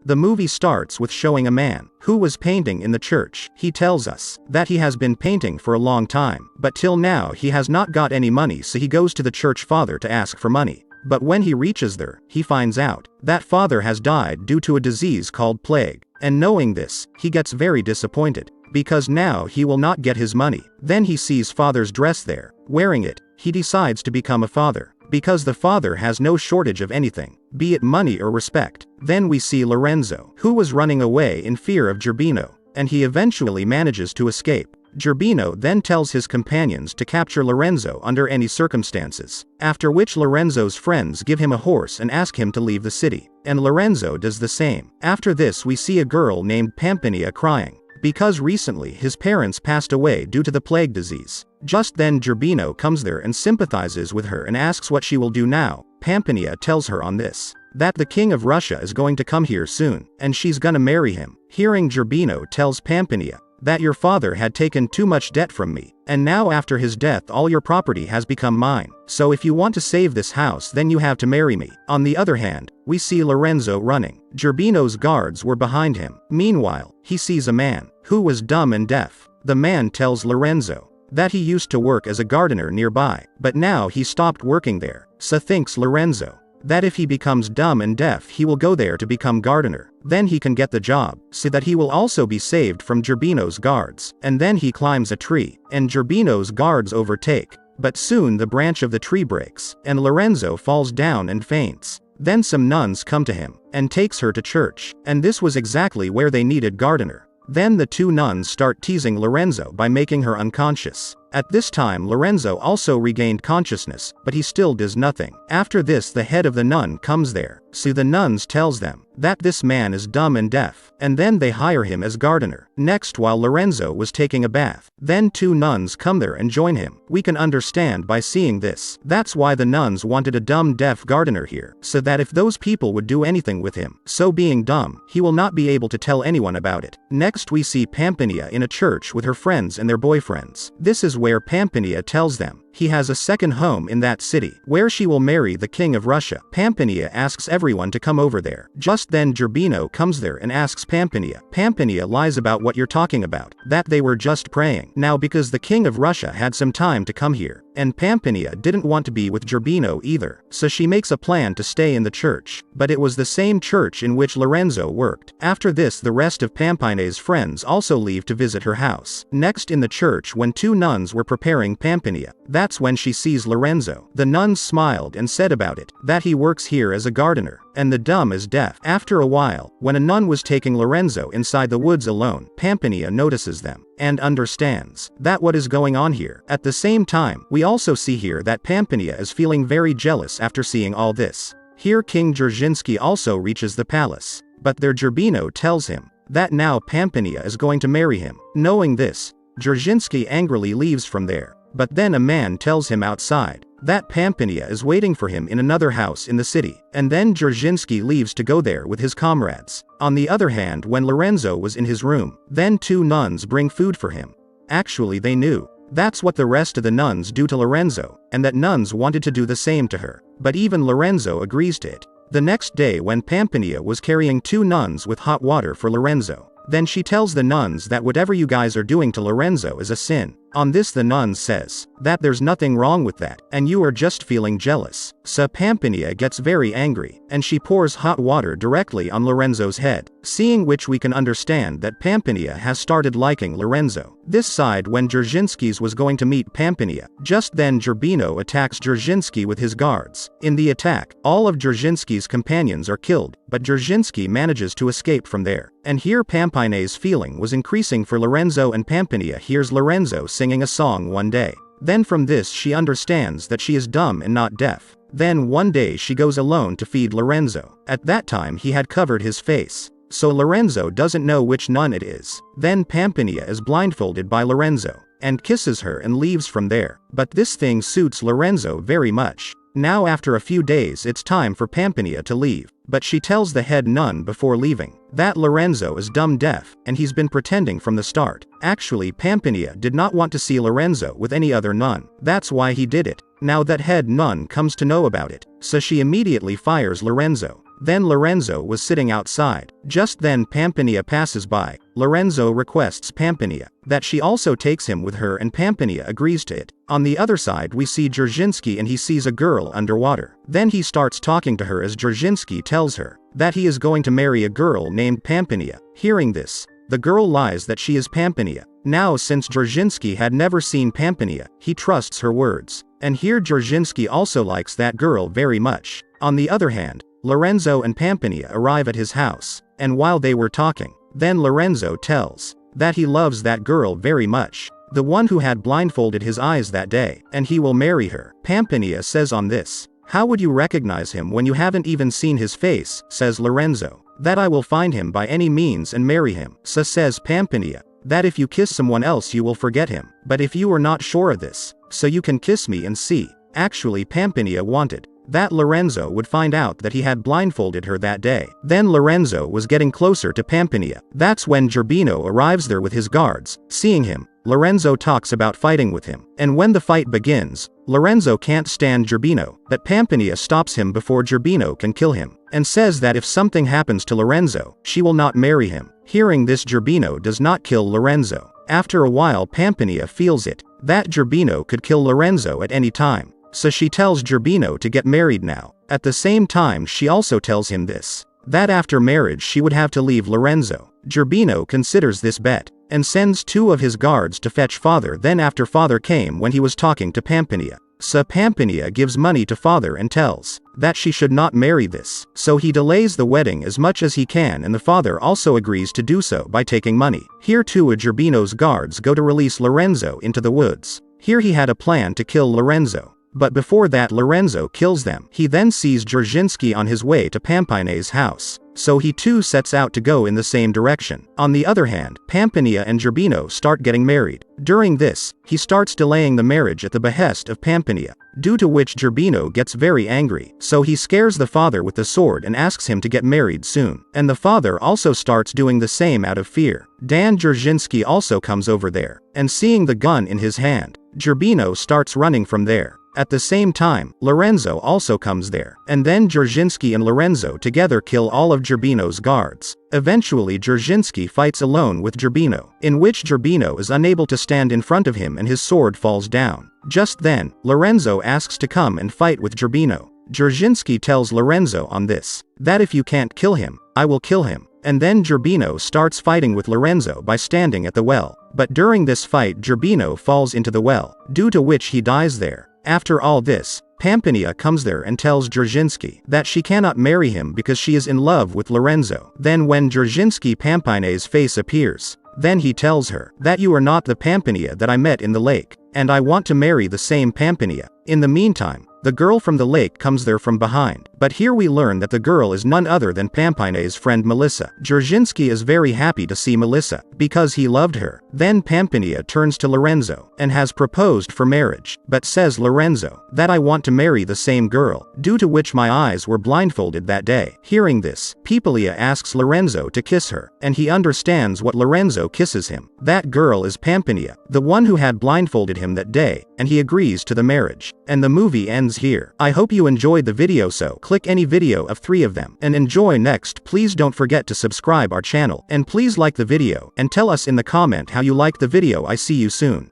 The movie starts with showing a man who was painting in the church. He tells us that he has been painting for a long time, but till now he has not got any money, so he goes to the church father to ask for money. But when he reaches there, he finds out that father has died due to a disease called plague. And knowing this, he gets very disappointed, because now he will not get his money. Then he sees father's dress there. Wearing it, he decides to become a father, because the father has no shortage of anything, be it money or respect. Then we see Lorenzo, who was running away in fear of Gerbino, and he eventually manages to escape. Gerbino then tells his companions to capture Lorenzo under any circumstances, after which Lorenzo's friends give him a horse and ask him to leave the city, and Lorenzo does the same. After this we see a girl named Pampinea crying, because recently his parents passed away due to the plague disease. Just then Gerbino comes there and sympathizes with her and asks what she will do now. Pampinea tells her on this that the king of Russia is going to come here soon, and she's gonna marry him. Hearing Gerbino tells Pampinea that your father had taken too much debt from me, and now after his death all your property has become mine, so if you want to save this house then you have to marry me. On the other hand, we see Lorenzo running. Gerbino's guards were behind him. Meanwhile, he sees a man who was dumb and deaf. The man tells Lorenzo that he used to work as a gardener nearby, but now he stopped working there. So thinks Lorenzo that if he becomes dumb and deaf he will go there to become gardener. Then he can get the job, so that he will also be saved from Gerbino's guards. And then he climbs a tree, and Gerbino's guards overtake. But soon the branch of the tree breaks, and Lorenzo falls down and faints. Then some nuns come to him, and takes her to church, and this was exactly where they needed gardener. Then the two nuns start teasing Lorenzo by making her unconscious. At this time Lorenzo also regained consciousness, but he still does nothing. After this the head of the nun comes there, so the nuns tells them that this man is dumb and deaf, and then they hire him as gardener. Next, while Lorenzo was taking a bath, then two nuns come there and join him. We can understand by seeing this, that's why the nuns wanted a dumb deaf gardener here, so that if those people would do anything with him, so being dumb, he will not be able to tell anyone about it. Next we see Pampinea in a church with her friends and their boyfriends. This is where Pampinea tells them he has a second home in that city, where she will marry the king of Russia. Pampinea asks everyone to come over there. Just then Gerbino comes there and asks Pampinea. Pampinea lies about what you're talking about, that they were just praying. Now because the king of Russia had some time to come here, and Pampinea didn't want to be with Gerbino either, so she makes a plan to stay in the church, but it was the same church in which Lorenzo worked. After this the rest of Pampinea's friends also leave to visit her house. Next in the church, when two nuns were preparing Pampinea, that's when she sees Lorenzo. The nuns smiled and said about it that he works here as a gardener, and the dumb is deaf. After a while, when a nun was taking Lorenzo inside the woods alone, Pampinea notices them and understands that what is going on here. At the same time, we also see here that Pampinea is feeling very jealous after seeing all this. Here King Dzerzhinsky also reaches the palace, but there Gerbino tells him that now Pampinea is going to marry him. Knowing this, Dzerzhinsky angrily leaves from there, but then a man tells him outside that Pampinea is waiting for him in another house in the city, and then Dzerzhinsky leaves to go there with his comrades. On the other hand, when Lorenzo was in his room, then two nuns bring food for him. Actually they knew that's what the rest of the nuns do to Lorenzo, and that nuns wanted to do the same to her, but even Lorenzo agrees to it. The next day when Pampinea was carrying two nuns with hot water for Lorenzo, then she tells the nuns that whatever you guys are doing to Lorenzo is a sin. On this the nun says that there's nothing wrong with that, and you are just feeling jealous. So Pampinea gets very angry, and she pours hot water directly on Lorenzo's head, seeing which we can understand that Pampinea has started liking Lorenzo. This side when Dzerzhinsky's was going to meet Pampinea. Just then Gerbino attacks Dzerzhinsky with his guards. In the attack, all of Dzerzhinsky's companions are killed, but Dzerzhinsky manages to escape from there. And here Pampinea's feeling was increasing for Lorenzo, and Pampinea hears Lorenzo singing a song one day. Then from this she understands that she is dumb and not deaf. Then one day she goes alone to feed Lorenzo. At that time he had covered his face, so Lorenzo doesn't know which nun it is. Then Pampinea is blindfolded by Lorenzo, and kisses her and leaves from there. But this thing suits Lorenzo very much. Now after a few days it's time for Pampinea to leave, but she tells the head nun before leaving that Lorenzo is dumb deaf, and he's been pretending from the start. Actually Pampinea did not want to see Lorenzo with any other nun, that's why he did it. Now that head nun comes to know about it, so she immediately fires Lorenzo. Then Lorenzo was sitting outside. Just then Pampinea passes by. Lorenzo requests Pampinea that she also takes him with her, and Pampinea agrees to it. On the other side we see Dzerzhinsky, and he sees a girl underwater. Then he starts talking to her as Dzerzhinsky tells her that he is going to marry a girl named Pampinea. Hearing this, the girl lies that she is Pampinea. Now since Dzerzhinsky had never seen Pampinea, he trusts her words. And here Dzerzhinsky also likes that girl very much. On the other hand, Lorenzo and Pampinea arrive at his house, and while they were talking, then Lorenzo tells that he loves that girl very much, the one who had blindfolded his eyes that day, and he will marry her. Pampinea says on this, "How would you recognize him when you haven't even seen his face?" says Lorenzo. "That I will find him by any means and marry him." So says Pampinea, "That if you kiss someone else you will forget him, but if you are not sure of this, so you can kiss me and see." Actually Pampinea wanted that Lorenzo would find out that he had blindfolded her that day. Then Lorenzo was getting closer to Pampinea. That's when Gerbino arrives there with his guards. Seeing him, Lorenzo talks about fighting with him. And when the fight begins, Lorenzo can't stand Gerbino, but Pampinea stops him before Gerbino can kill him, and says that if something happens to Lorenzo, she will not marry him. Hearing this, Gerbino does not kill Lorenzo. After a while Pampinea feels it, that Gerbino could kill Lorenzo at any time. So she tells Gerbino to get married now. At the same time she also tells him this, that after marriage she would have to leave Lorenzo. Gerbino considers this bet, and sends 2 of his guards to fetch father. Then after father came when he was talking to Pampinea. So Pampinea gives money to father and tells that she should not marry this. So he delays the wedding as much as he can, and the father also agrees to do so by taking money. Here 2 of Gerbino's guards go to release Lorenzo into the woods. Here he had a plan to kill Lorenzo. But before that Lorenzo kills them. He then sees Dzerzhinsky on his way to Pampinea's house, so he too sets out to go in the same direction. On the other hand, Pampinea and Gerbino start getting married. During this, he starts delaying the marriage at the behest of Pampinea, due to which Gerbino gets very angry, so he scares the father with the sword and asks him to get married soon. And the father also starts doing the same out of fear. Dan Dzerzhinsky also comes over there, and seeing the gun in his hand, Gerbino starts running from there. At the same time, Lorenzo also comes there, and then Dzerzhinsky and Lorenzo together kill all of Gerbino's guards. Eventually Dzerzhinsky fights alone with Gerbino, in which Gerbino is unable to stand in front of him and his sword falls down. Just then, Lorenzo asks to come and fight with Gerbino. Dzerzhinsky tells Lorenzo on this, that if you can't kill him, I will kill him. And then Gerbino starts fighting with Lorenzo by standing at the well. But during this fight Gerbino falls into the well, due to which he dies there. After all this, Pampinea comes there and tells Dzerzhinsky that she cannot marry him because she is in love with Lorenzo. Then when Dzerzhinsky Pampinea's face appears, then he tells her that you are not the Pampinea that I met in the lake, and I want to marry the same Pampinea. In the meantime, the girl from the lake comes there from behind, but here we learn that the girl is none other than Pampinea's friend Melissa. Dzerzhinsky is very happy to see Melissa, because he loved her. Then Pampinea turns to Lorenzo, and has proposed for marriage, but says Lorenzo, that I want to marry the same girl, due to which my eyes were blindfolded that day. Hearing this, Pampinea asks Lorenzo to kiss her, and he understands what Lorenzo kisses him. That girl is Pampinea, the one who had blindfolded him that day, and he agrees to the marriage. And the movie ends here. I hope you enjoyed the video, so click any video of 3 of them and enjoy next. Please don't forget to subscribe our channel, and please like the video and tell us in the comment how you like the video. I see you soon.